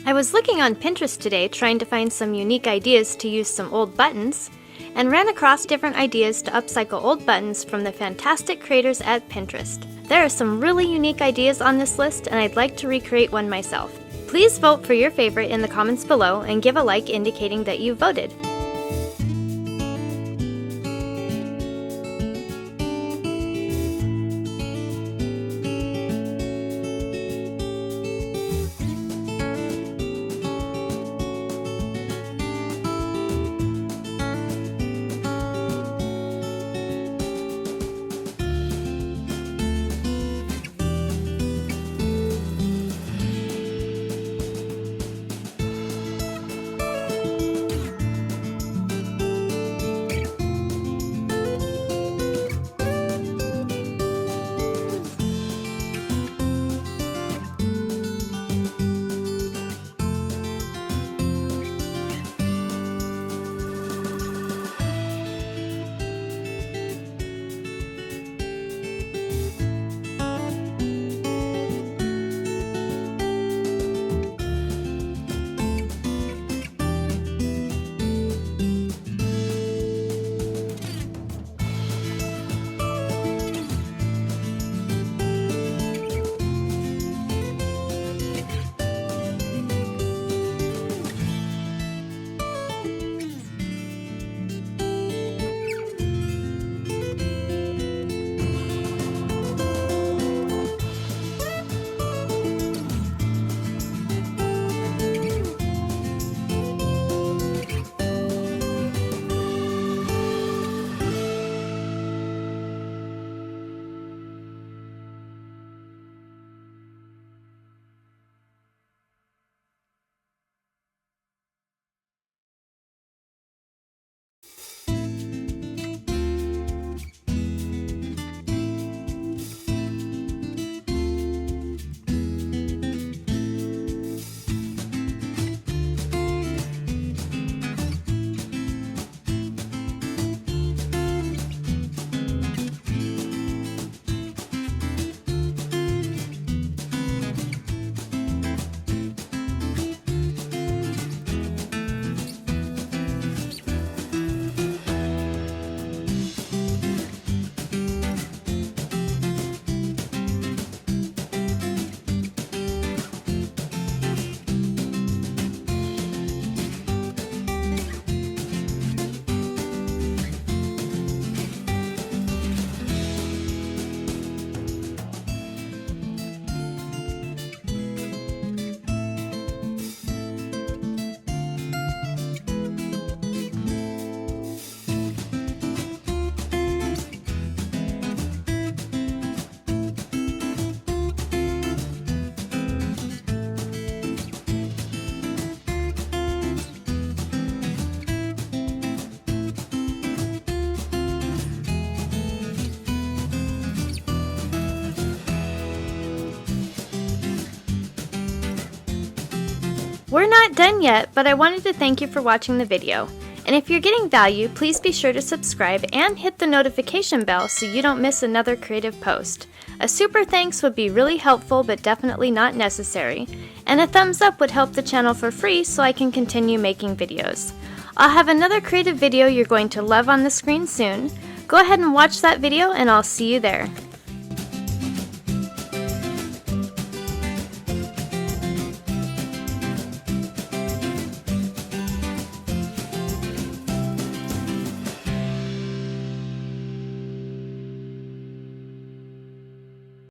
I was looking on Pinterest today trying to find some unique ideas to use some old buttons, and ran across different ideas to upcycle old buttons from the fantastic creators at Pinterest. There are some really unique ideas on this list, and I'd like to recreate one myself. Please vote for your favorite in the comments below and give a like indicating that you voted. We're not done yet, but I wanted to thank you for watching the video. And if you're getting value, please be sure to subscribe and hit the notification bell so you don't miss another creative post. A super thanks would be really helpful but definitely not necessary. And a thumbs up would help the channel for free so I can continue making videos. I'll have another creative video you're going to love on the screen soon. Go ahead and watch that video and I'll see you there.